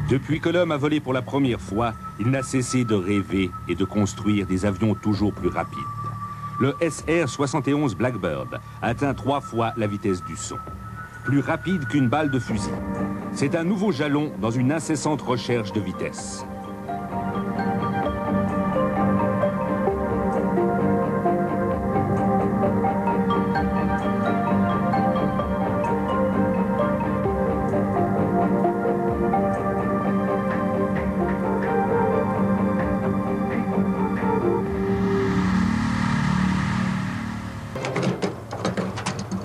Depuis que l'homme a volé pour la première fois, il n'a cessé de rêver et de construire des avions toujours plus rapides. Le SR-71 Blackbird atteint 3 fois la vitesse du son. Plus rapide qu'une balle de fusil. C'est un nouveau jalon dans une incessante recherche de vitesse.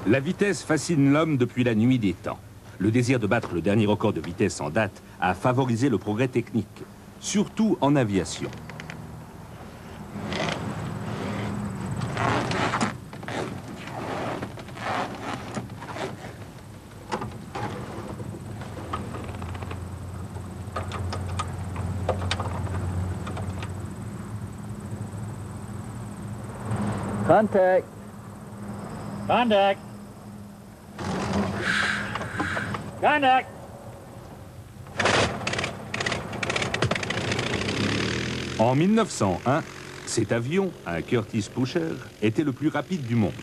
La vitesse fascine l'homme depuis la nuit des temps. Le désir de battre le dernier record de vitesse en date a favorisé le progrès technique, surtout en aviation. Contact. Contact. Contact. En 1901, cet avion, un Curtiss Pusher, était le plus rapide du monde.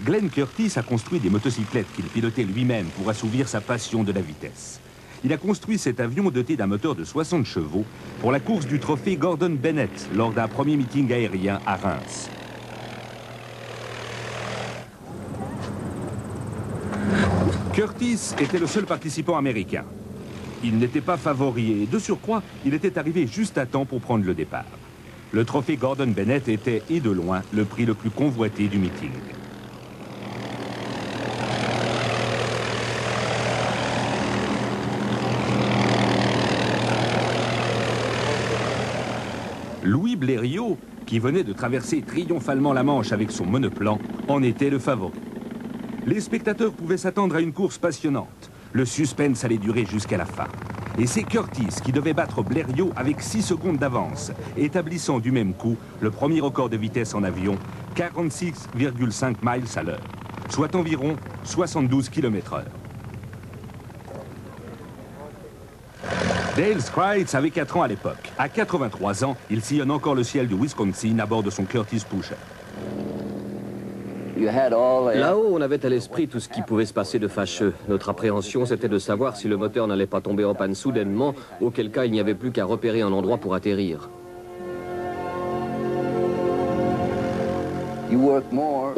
Glenn Curtiss a construit des motocyclettes qu'il pilotait lui-même pour assouvir sa passion de la vitesse. Il a construit cet avion doté d'un moteur de 60 chevaux pour la course du trophée Gordon Bennett lors d'un premier meeting aérien à Reims. Curtiss était le seul participant américain. Il n'était pas favori et, de surcroît, il était arrivé juste à temps pour prendre le départ. Le trophée Gordon Bennett était, et de loin, le prix le plus convoité du meeting. Louis Blériot, qui venait de traverser triomphalement la Manche avec son monoplan, en était le favori. Les spectateurs pouvaient s'attendre à une course passionnante. Le suspense allait durer jusqu'à la fin. Et c'est Curtiss qui devait battre Blériot avec 6 secondes d'avance, établissant du même coup le premier record de vitesse en avion, 46,5 miles à l'heure, soit environ 72 km/h. Dale Scrites avait 4 ans à l'époque. À 83 ans, il sillonne encore le ciel du Wisconsin à bord de son Curtiss Pusher. Là-haut, on avait à l'esprit tout ce qui pouvait se passer de fâcheux. Notre appréhension, c'était de savoir si le moteur n'allait pas tomber en panne soudainement, auquel cas il n'y avait plus qu'à repérer un endroit pour atterrir.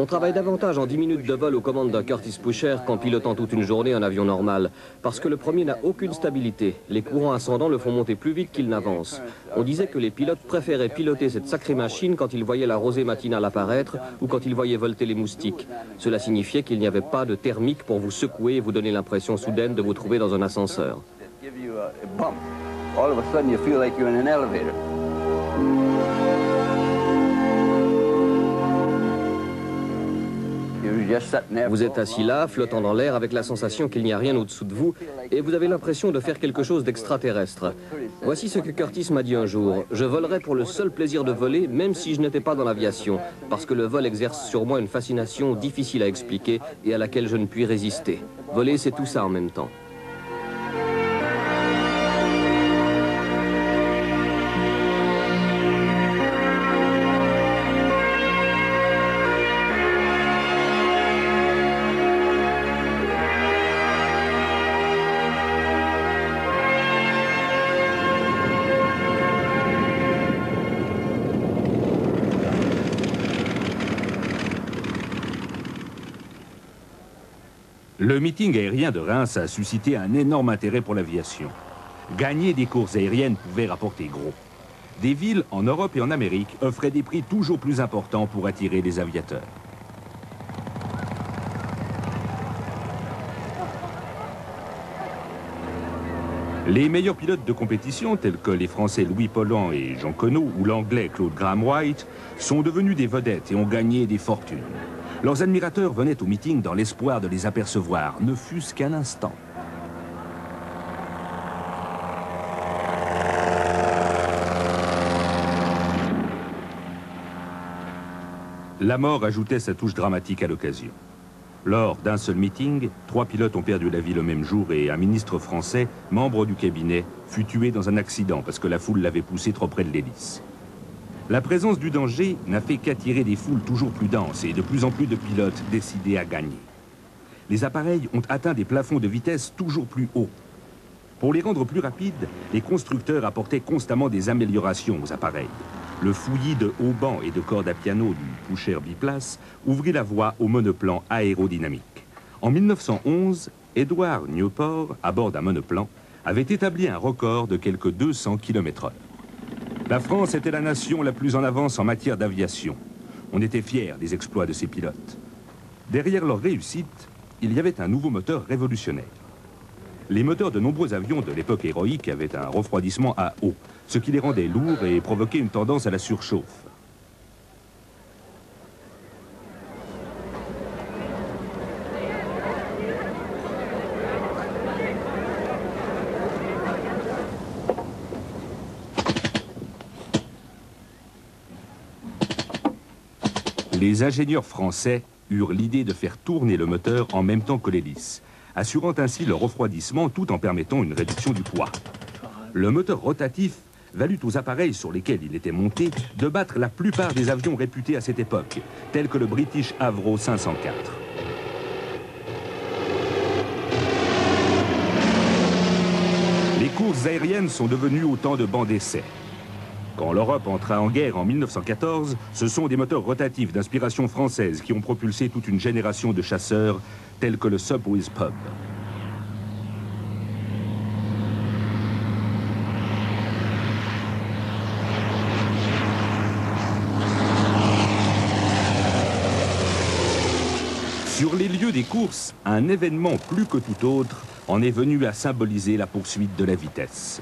On travaille davantage en 10 minutes de vol aux commandes d'un Curtiss Pusher qu'en pilotant toute une journée un avion normal. Parce que le premier n'a aucune stabilité. Les courants ascendants le font monter plus vite qu'il n'avance. On disait que les pilotes préféraient piloter cette sacrée machine quand ils voyaient la rosée matinale apparaître ou quand ils voyaient volter les moustiques. Cela signifiait qu'il n'y avait pas de thermique pour vous secouer et vous donner l'impression soudaine de vous trouver dans un ascenseur. Vous êtes assis là, flottant dans l'air, avec la sensation qu'il n'y a rien au-dessous de vous, et vous avez l'impression de faire quelque chose d'extraterrestre. Voici ce que Curtiss m'a dit un jour. Je volerais pour le seul plaisir de voler, même si je n'étais pas dans l'aviation, parce que le vol exerce sur moi une fascination difficile à expliquer et à laquelle je ne puis résister. Voler, c'est tout ça en même temps. Le meeting aérien de Reims a suscité un énorme intérêt pour l'aviation. Gagner des courses aériennes pouvait rapporter gros. Des villes en Europe et en Amérique offraient des prix toujours plus importants pour attirer les aviateurs. Les meilleurs pilotes de compétition, tels que les Français Louis Pollan et Jean Conneau ou l'Anglais Claude Graham White, sont devenus des vedettes et ont gagné des fortunes. Leurs admirateurs venaient au meeting dans l'espoir de les apercevoir, ne fût-ce qu'un instant. La mort ajoutait sa touche dramatique à l'occasion. Lors d'un seul meeting, 3 pilotes ont perdu la vie le même jour et un ministre français, membre du cabinet, fut tué dans un accident parce que la foule l'avait poussé trop près de l'hélice. La présence du danger n'a fait qu'attirer des foules toujours plus denses et de plus en plus de pilotes décidés à gagner. Les appareils ont atteint des plafonds de vitesse toujours plus hauts. Pour les rendre plus rapides, les constructeurs apportaient constamment des améliorations aux appareils. Le fouillis de haubans et de cordes à piano du Pusher biplace ouvrit la voie au monoplan aérodynamique. En 1911, Edward Newport, à bord d'un monoplan, avait établi un record de quelques 200 km/h. La France était la nation la plus en avance en matière d'aviation. On était fiers des exploits de ses pilotes. Derrière leur réussite, il y avait un nouveau moteur révolutionnaire. Les moteurs de nombreux avions de l'époque héroïque avaient un refroidissement à eau, ce qui les rendait lourds et provoquait une tendance à la surchauffe. Les ingénieurs français eurent l'idée de faire tourner le moteur en même temps que l'hélice, assurant ainsi le refroidissement tout en permettant une réduction du poids. Le moteur rotatif valut aux appareils sur lesquels il était monté de battre la plupart des avions réputés à cette époque, tels que le British Avro 504. Les courses aériennes sont devenues autant de bancs d'essai. Quand l'Europe entra en guerre en 1914, ce sont des moteurs rotatifs d'inspiration française qui ont propulsé toute une génération de chasseurs tels que le Sopwith Pup. Sur les lieux des courses, un événement plus que tout autre en est venu à symboliser la poursuite de la vitesse.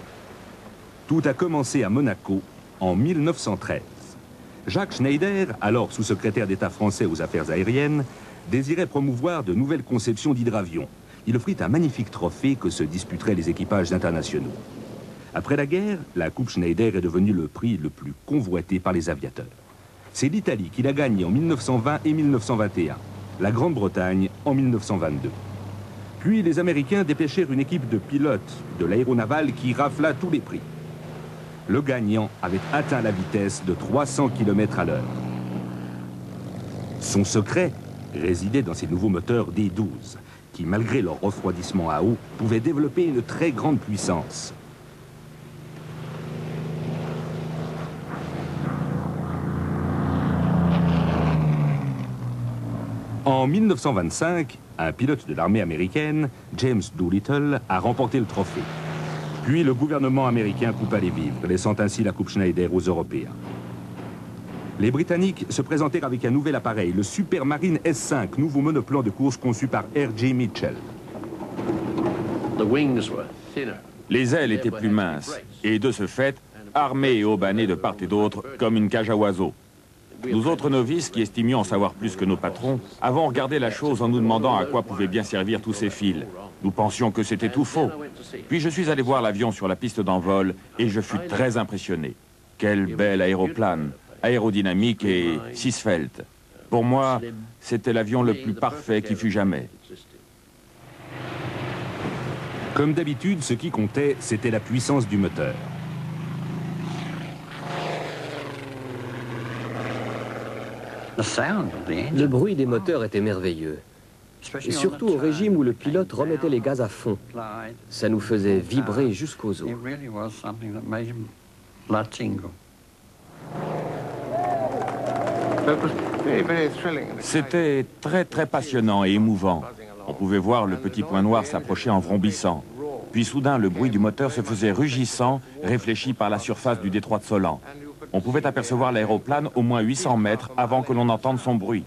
Tout a commencé à Monaco en 1913. Jacques Schneider, alors sous-secrétaire d'État français aux affaires aériennes, désirait promouvoir de nouvelles conceptions d'hydravions. Il offrit un magnifique trophée que se disputeraient les équipages internationaux. Après la guerre, la Coupe Schneider est devenue le prix le plus convoité par les aviateurs. C'est l'Italie qui l'a gagnée en 1920 et 1921, la Grande-Bretagne en 1922. Puis les Américains dépêchèrent une équipe de pilotes de l'aéronavale qui rafla tous les prix. Le gagnant avait atteint la vitesse de 300 km/h. Son secret résidait dans ces nouveaux moteurs D12, qui, malgré leur refroidissement à eau, pouvaient développer une très grande puissance. En 1925, un pilote de l'armée américaine, James Doolittle, a remporté le trophée. Puis le gouvernement américain coupa les vivres, laissant ainsi la Coupe Schneider aux Européens. Les Britanniques se présentèrent avec un nouvel appareil, le Supermarine S5, nouveau monoplan de course conçu par R.J. Mitchell. Les ailes étaient plus minces et de ce fait, armées et haubannées de part et d'autre comme une cage à oiseaux. Nous autres novices, qui estimions en savoir plus que nos patrons, avons regardé la chose en nous demandant à quoi pouvaient bien servir tous ces fils. Nous pensions que c'était tout faux. Puis je suis allé voir l'avion sur la piste d'envol et je fus très impressionné. Quel bel aéroplane, aérodynamique et six-felt. Pour moi, c'était l'avion le plus parfait qui fut jamais. Comme d'habitude, ce qui comptait, c'était la puissance du moteur. Le bruit des moteurs était merveilleux. Et surtout au régime où le pilote remettait les gaz à fond. Ça nous faisait vibrer jusqu'aux os. C'était très passionnant et émouvant. On pouvait voir le petit point noir s'approcher en vrombissant. Puis soudain, le bruit du moteur se faisait rugissant, réfléchi par la surface du détroit de Solan. On pouvait apercevoir l'aéroplane au moins 800 mètres avant que l'on entende son bruit.